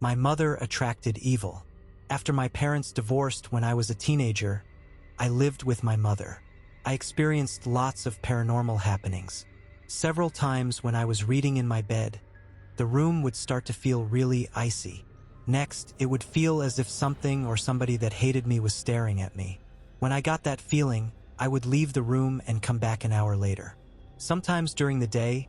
My mother attracted evil. After my parents divorced when I was a teenager, I lived with my mother. I experienced lots of paranormal happenings. Several times when I was reading in my bed, the room would start to feel really icy. Next, it would feel as if something or somebody that hated me was staring at me. When I got that feeling, I would leave the room and come back an hour later. Sometimes during the day,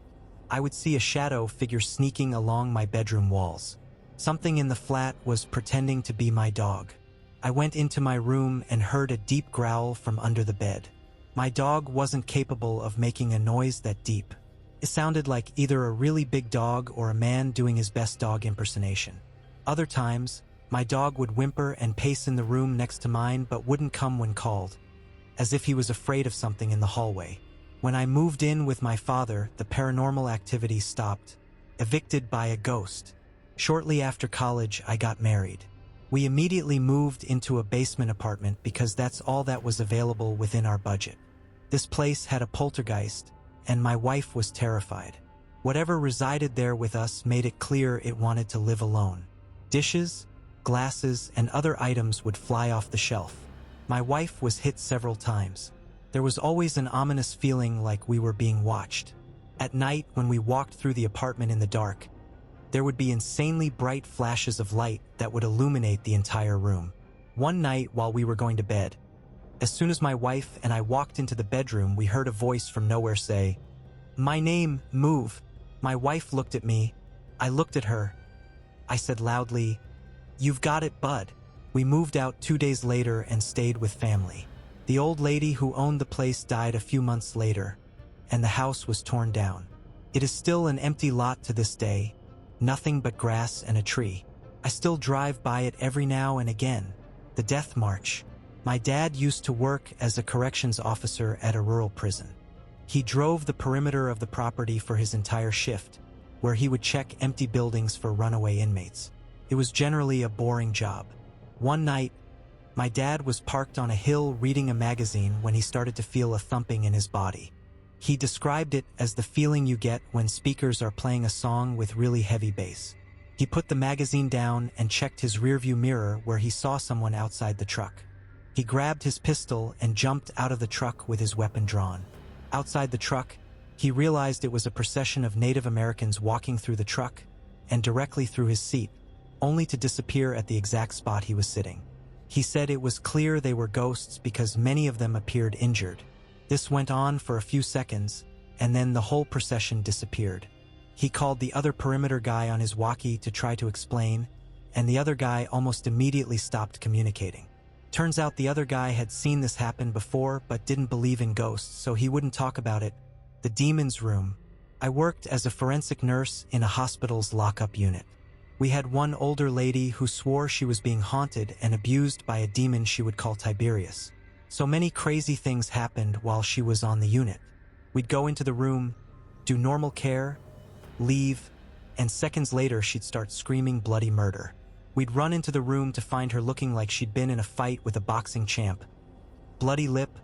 I would see a shadow figure sneaking along my bedroom walls. Something in the flat was pretending to be my dog. I went into my room and heard a deep growl from under the bed. My dog wasn't capable of making a noise that deep. It sounded like either a really big dog or a man doing his best dog impersonation. Other times, my dog would whimper and pace in the room next to mine but wouldn't come when called, as if he was afraid of something in the hallway. When I moved in with my father, the paranormal activity stopped, evicted by a ghost. Shortly after college, I got married. We immediately moved into a basement apartment because that's all that was available within our budget. This place had a poltergeist, and my wife was terrified. Whatever resided there with us made it clear it wanted to live alone. Dishes, glasses, and other items would fly off the shelf. My wife was hit several times. There was always an ominous feeling like we were being watched. At night, when we walked through the apartment in the dark, there would be insanely bright flashes of light that would illuminate the entire room. One night while we were going to bed, as soon as my wife and I walked into the bedroom, we heard a voice from nowhere say, "My name, move." My wife looked at me. I looked at her. I said loudly, "You've got it, bud." We moved out 2 days later and stayed with family. The old lady who owned the place died a few months later, and the house was torn down. It is still an empty lot to this day, nothing but grass and a tree. I still drive by it every now and again. The Death March. My dad used to work as a corrections officer at a rural prison. He drove the perimeter of the property for his entire shift, where he would check empty buildings for runaway inmates. It was generally a boring job. One night, my dad was parked on a hill reading a magazine when he started to feel a thumping in his body. He described it as the feeling you get when speakers are playing a song with really heavy bass. He put the magazine down and checked his rearview mirror where he saw someone outside the truck. He grabbed his pistol and jumped out of the truck with his weapon drawn. Outside the truck, he realized it was a procession of Native Americans walking through the truck and directly through his seat, only to disappear at the exact spot he was sitting. He said it was clear they were ghosts because many of them appeared injured. This went on for a few seconds, and then the whole procession disappeared. He called the other perimeter guy on his walkie to try to explain, and the other guy almost immediately stopped communicating. Turns out the other guy had seen this happen before but didn't believe in ghosts, so he wouldn't talk about it. The demon's room. I worked as a forensic nurse in a hospital's lockup unit. We had one older lady who swore she was being haunted and abused by a demon she would call Tiberius. So many crazy things happened while she was on the unit. We'd go into the room, do normal care, leave, and seconds later she'd start screaming bloody murder. We'd run into the room to find her looking like she'd been in a fight with a boxing champ. Bloody lip,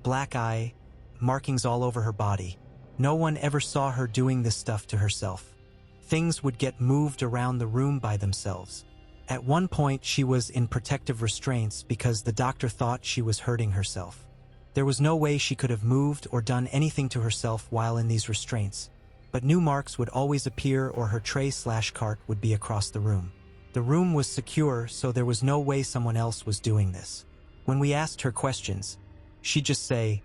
black eye, markings all over her body. No one ever saw her doing this stuff to herself. Things would get moved around the room by themselves. At one point, she was in protective restraints because the doctor thought she was hurting herself. There was no way she could have moved or done anything to herself while in these restraints, but new marks would always appear or her tray/cart would be across the room. The room was secure, so there was no way someone else was doing this. When we asked her questions, she'd just say,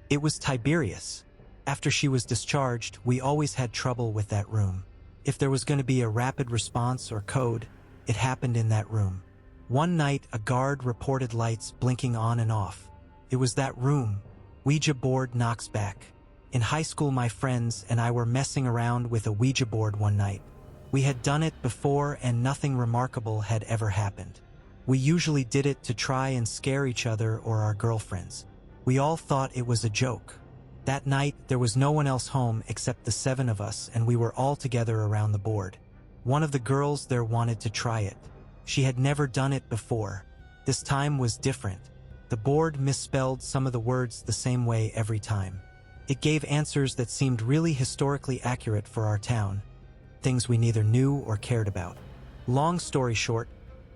"It was Tiberius." After she was discharged, we always had trouble with that room. If there was going to be a rapid response or code, it happened in that room. One night, a guard reported lights blinking on and off. It was that room. Ouija board knocks back. In high school, my friends and I were messing around with a Ouija board one night. We had done it before and nothing remarkable had ever happened. We usually did it to try and scare each other or our girlfriends. We all thought it was a joke. That night, there was no one else home except the 7 of us, and we were all together around the board. One of the girls there wanted to try it. She had never done it before. This time was different. The board misspelled some of the words the same way every time. It gave answers that seemed really historically accurate for our town, things we neither knew or cared about. Long story short,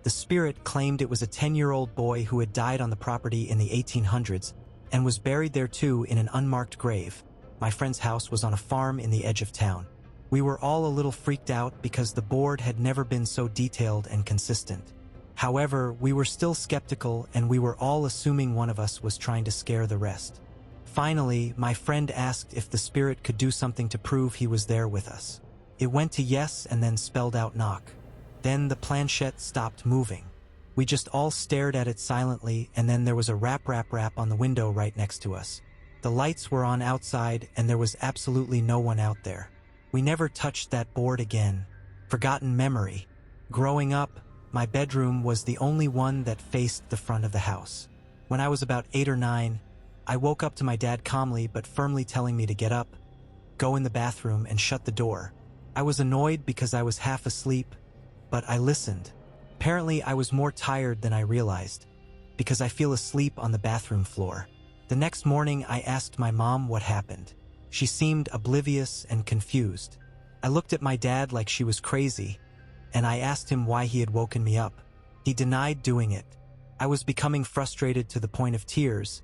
the spirit claimed it was a 10-year-old boy who had died on the property in the 1800s and was buried there too in an unmarked grave. My friend's house was on a farm in the edge of town. We were all a little freaked out because the board had never been so detailed and consistent. However, we were still skeptical and we were all assuming one of us was trying to scare the rest. Finally, my friend asked if the spirit could do something to prove he was there with us. It went to yes and then spelled out knock. Then the planchette stopped moving. We just all stared at it silently, and then there was a rap on the window right next to us. The lights were on outside and there was absolutely no one out there. We never touched that board again. Forgotten memory. Growing up, my bedroom was the only one that faced the front of the house. When I was about 8 or 9, I woke up to my dad calmly but firmly telling me to get up, go in the bathroom, and shut the door. I was annoyed because I was half asleep, but I listened. Apparently, I was more tired than I realized, because I feel asleep on the bathroom floor. The next morning, I asked my mom what happened. She seemed oblivious and confused. I looked at my dad like she was crazy, and I asked him why he had woken me up. He denied doing it. I was becoming frustrated to the point of tears,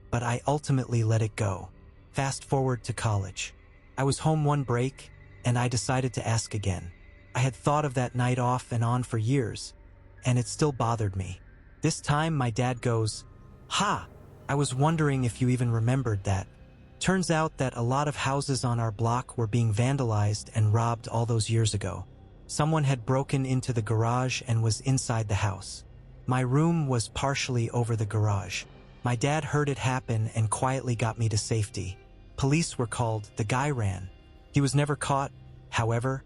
but I ultimately let it go. Fast forward to college. I was home one break, and I decided to ask again. I had thought of that night off and on for years, and it still bothered me. This time my dad goes, "Ha! I was wondering if you even remembered that." Turns out that a lot of houses on our block were being vandalized and robbed all those years ago. Someone had broken into the garage and was inside the house. My room was partially over the garage. My dad heard it happen and quietly got me to safety. Police were called, the guy ran. He was never caught, however,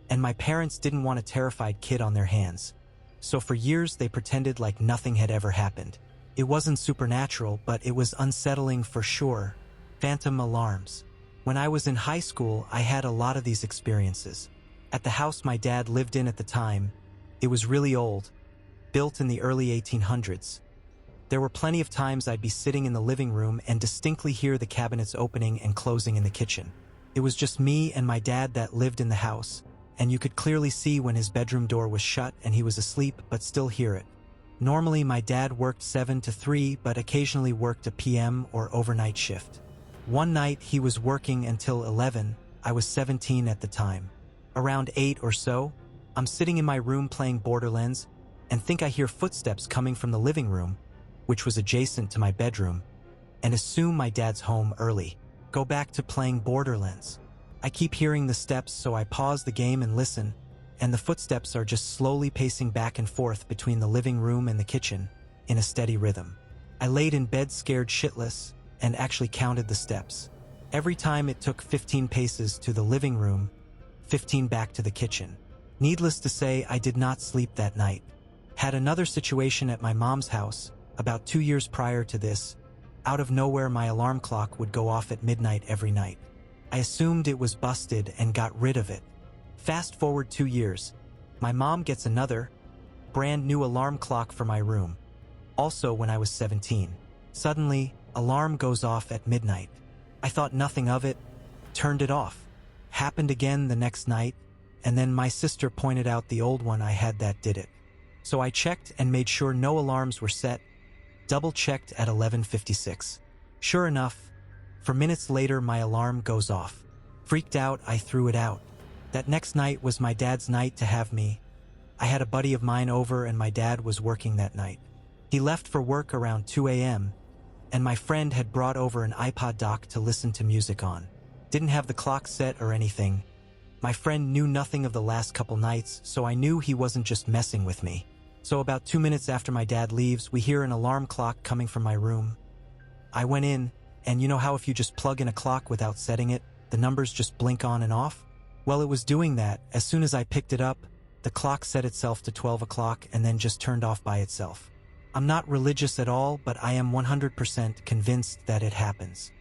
and my parents didn't want a terrified kid on their hands. So for years they pretended like nothing had ever happened. It wasn't supernatural, but it was unsettling for sure. Phantom alarms. When I was in high school, I had a lot of these experiences. At the house my dad lived in at the time, it was really old, built in the early 1800s. There were plenty of times I'd be sitting in the living room and distinctly hear the cabinets opening and closing in the kitchen. It was just me and my dad that lived in the house, and you could clearly see when his bedroom door was shut and he was asleep but still hear it. Normally my dad worked 7 to 3 but occasionally worked a PM or overnight shift. One night he was working until 11, I was 17 at the time. Around 8 or so, I'm sitting in my room playing Borderlands and think I hear footsteps coming from the living room, which was adjacent to my bedroom, and assume my dad's home early. Go back to playing Borderlands. I keep hearing the steps, so I pause the game and listen, and the footsteps are just slowly pacing back and forth between the living room and the kitchen in a steady rhythm. I laid in bed scared shitless and actually counted the steps. Every time it took 15 paces to the living room, 15 back to the kitchen. Needless to say, I did not sleep that night. Had another situation at my mom's house, about 2 years prior to this. Out of nowhere, my alarm clock would go off at midnight every night. I assumed it was busted and got rid of it. Fast forward 2 years. My mom gets another, brand new alarm clock for my room. Also when I was 17. Suddenly, alarm goes off at midnight. I thought nothing of it, turned it off. Happened again the next night, and then my sister pointed out the old one I had that did it. So I checked and made sure no alarms were set, double-checked at 11:56. Sure enough, for minutes later my alarm goes off. Freaked out, I threw it out. That next night was my dad's night to have me. I had a buddy of mine over and my dad was working that night. He left for work around 2 a.m., and my friend had brought over an iPod dock to listen to music on. Didn't have the clock set or anything. My friend knew nothing of the last couple nights, so I knew he wasn't just messing with me. So about 2 minutes after my dad leaves, we hear an alarm clock coming from my room. I went in, and you know how if you just plug in a clock without setting it, the numbers just blink on and off? Well, it was doing that. As soon as I picked it up, the clock set itself to 12 o'clock and then just turned off by itself. I'm not religious at all, but I am 100% convinced that it happens.